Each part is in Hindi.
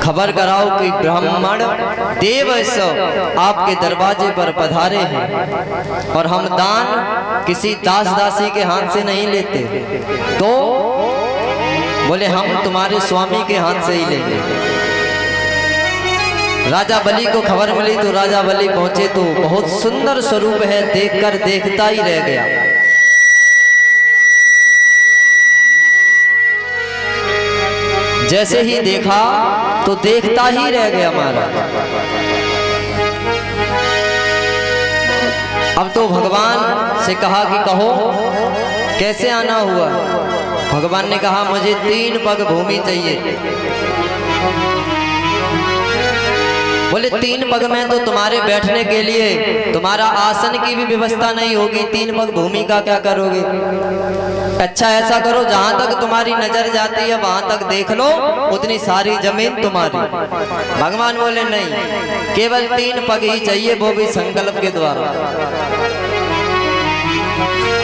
खबर कराओ कि ब्राह्मण देव आपके दरवाजे पर पधारे हैं और हम दान किसी दास दासी के हाथ से नहीं लेते। तो बोले हम तुम्हारे स्वामी के हाथ से ही लेंगे। राजा बलि को खबर मिली तो राजा बलि पहुंचे तो बहुत सुंदर स्वरूप है, देखकर देखता ही रह गया। जैसे ही देखा तो देखता ही रह गया महाराज। अब तो भगवान से कहा कि कहो कैसे आना हुआ। भगवान ने कहा मुझे 3 पग भूमि चाहिए। बोले 3 पग में तो तुम्हारे बैठने के लिए तुम्हारा आसन की भी व्यवस्था नहीं होगी, 3 पग भूमि का क्या करोगे। अच्छा ऐसा करो जहां तक तुम्हारी नजर जाती है वहां तक देख लो, उतनी सारी जमीन तुम्हारी। भगवान बोले नहीं, केवल 3 पग ही चाहिए, वो भी संकल्प के द्वारा।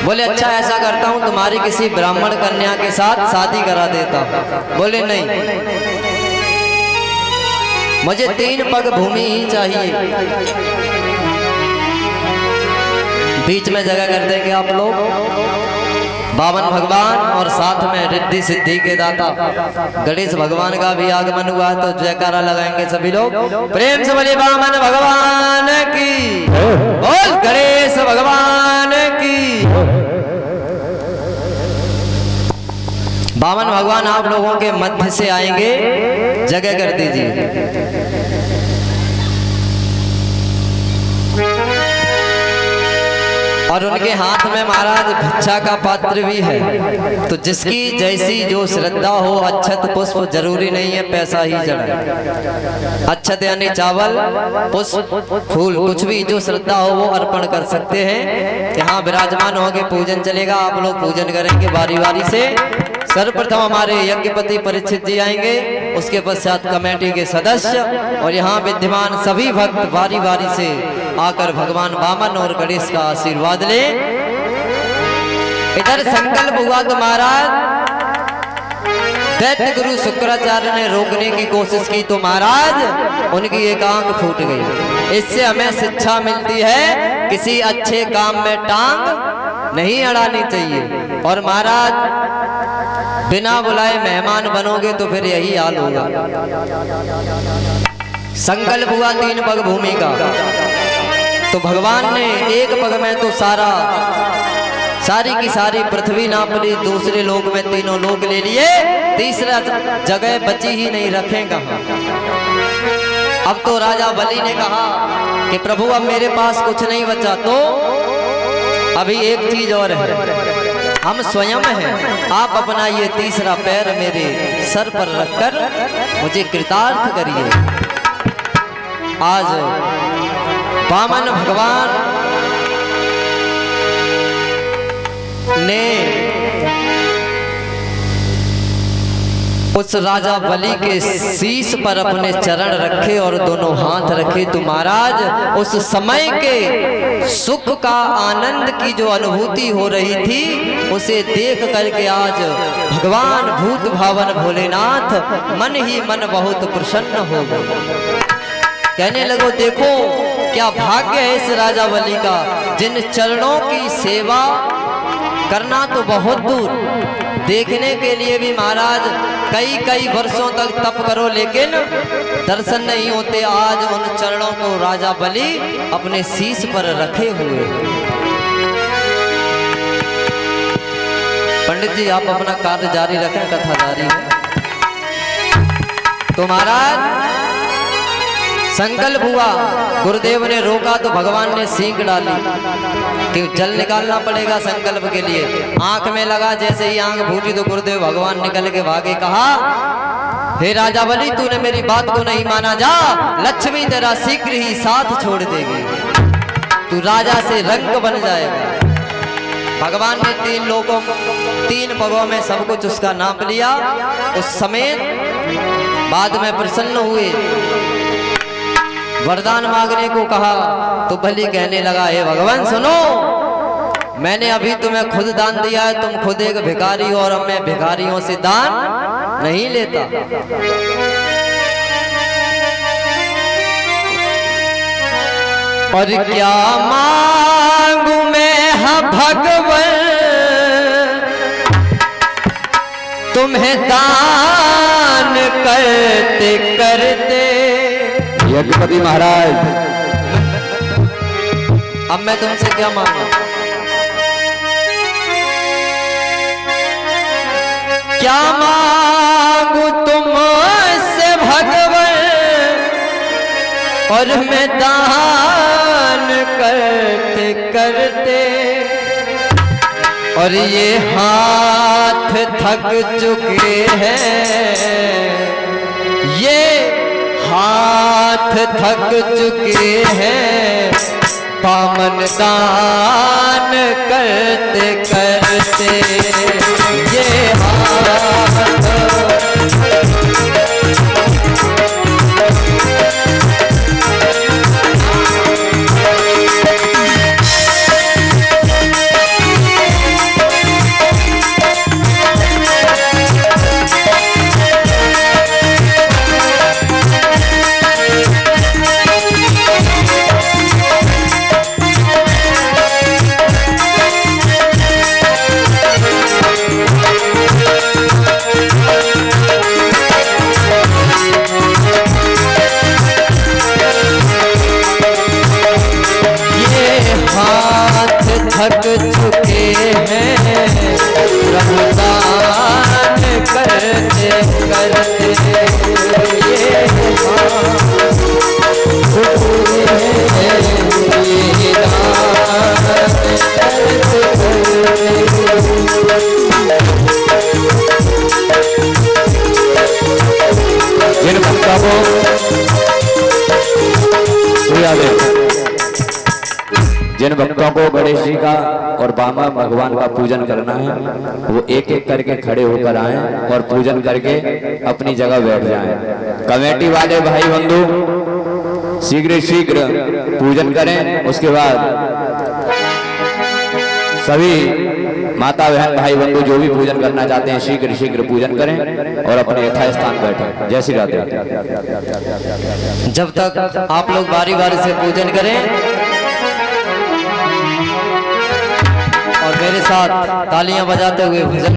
बोले अच्छा ऐसा करता हूं तुम्हारी किसी ब्राह्मण कन्या के साथ शादी करा देता हूं। बोले नहीं, मुझे 3 पग भूमि ही चाहिए। बीच में जगह कर देंगे आप लोग। बावन भगवान और साथ में रिद्धि सिद्धि के दाता गणेश भगवान का भी आगमन हुआ है, तो जयकारा लगाएंगे सभी लोग। प्रेम से बोले बामन भगवान की, बोल गणेश भगवान की। बामन भगवान आप लोगों के मध्य से आएंगे, जगह कर दीजिए। और उनके हाथ में महाराज भिक्षा का पात्र भी है, तो जिसकी जैसी जो श्रद्धा हो, अक्षत पुष्प जरूरी नहीं है पैसा ही चढ़ाए। अक्षत यानी चावल, पुष्प, फूल, कुछ भी जो श्रद्धा हो वो अर्पण कर सकते हैं। यहाँ विराजमान होके पूजन चलेगा, आप लोग पूजन करेंगे बारी बारी से। सर्वप्रथम हमारे यज्ञपति परीक्षित जी आएंगे, उसके पश्चात कमेटी के सदस्य और यहाँ विद्यमान सभी भक्त बारी बारी से आकर भगवान वामन और गणेश का आशीर्वाद ले। इधर संकल्प हुआ तो महाराज दैत्य गुरु शुक्राचार्य ने रोकने की कोशिश की तो महाराज उनकी एक आंख फूट गई। इससे हमें शिक्षा मिलती है किसी अच्छे काम में टांग नहीं अड़ानी चाहिए। और महाराज बिना बुलाए मेहमान बनोगे तो फिर यही हाल होगा। संकल्प हुआ 3 पग भूमि का, तो भगवान ने 1 पग में तो सारी की सारी पृथ्वी नाप ली, दूसरे लोक में 3 लोक ले लिए, तीसरा जगह बची ही नहीं, रखेगा। अब तो राजा बलि ने कहा कि प्रभु अब मेरे पास कुछ नहीं बचा, तो अभी एक चीज और है, हम स्वयं हैं, आप अपना ये तीसरा पैर मेरे सर पर रखकर मुझे कृतार्थ करिए। आज वामन भगवान ने उस राजा बलि के शीश पर अपने चरण रखे और दोनों हाथ रखे, तो महाराज उस समय के सुख का, आनंद की जो अनुभूति हो रही थी उसे देख करके आज भगवान भूत भावन भोलेनाथ मन ही मन बहुत प्रसन्न हो गए। कहने लगो देखो क्या भाग्य है इस राजा बलि का, जिन चरणों की सेवा करना तो बहुत दूर, देखने के लिए भी महाराज कई वर्षों तक तप करो लेकिन दर्शन नहीं होते। आज उन चरणों को राजा बलि अपने शीश पर रखे हुए। पंडित जी आप अपना कार्य जारी रखें, कथा जारी है। तो महाराज संकल्प हुआ, गुरुदेव ने रोका तो भगवान ने सींग डाली कि जल निकालना पड़ेगा संकल्प के लिए। आंख में लगा, जैसे ही आंख फूटी तो गुरुदेव भगवान निकल के भागे। कहा हे राजा बलि तूने मेरी बात को नहीं माना, जा लक्ष्मी तेरा शीघ्र ही साथ छोड़ देगी, तू राजा से रंग बन जाएगा। भगवान ने 3 पगों में सब कुछ उसका नाप लिया। उस समय बाद में प्रसन्न हुए, वरदान मांगने को कहा तो बलि कहने लगा हे भगवान सुनो, मैंने अभी तुम्हें खुद दान दिया है, तुम खुद एक भिखारी हो और मैं भिखारियों से दान नहीं लेता। और क्या मांगू मैं हाँ भगवन तुम्हें दान करते करते। यज्ञपति महाराज, अब मैं तुमसे क्या मांगू? क्या मांगू तुमसे भगवन और मैं दान करते करते। और ये हाथ थक चुके हैं, ये हाथ थक चुके हैं, पावन दान करते करते। ये हाथ थक चुके हैं, रमजान करते करते। ये जिन भक्तों को जिन भक्तों को गणेश जी का और बामा भगवान का पूजन करना है, वो एक एक करके खड़े होकर आए और पूजन करके अपनी जगह बैठ जाएं। कमेटी वाले भाई बंधु शीघ्र शीघ्र पूजन करें। उसके बाद सभी माता बहन भाई बंधु जो भी पूजन करना चाहते हैं शीघ्र शीघ्र पूजन करें और अपने यथास्थान बैठें। जय श्री राधे। जब तक आप लोग बारी बारी से पूजन करें और मेरे साथ तालियां बजाते हुए भजन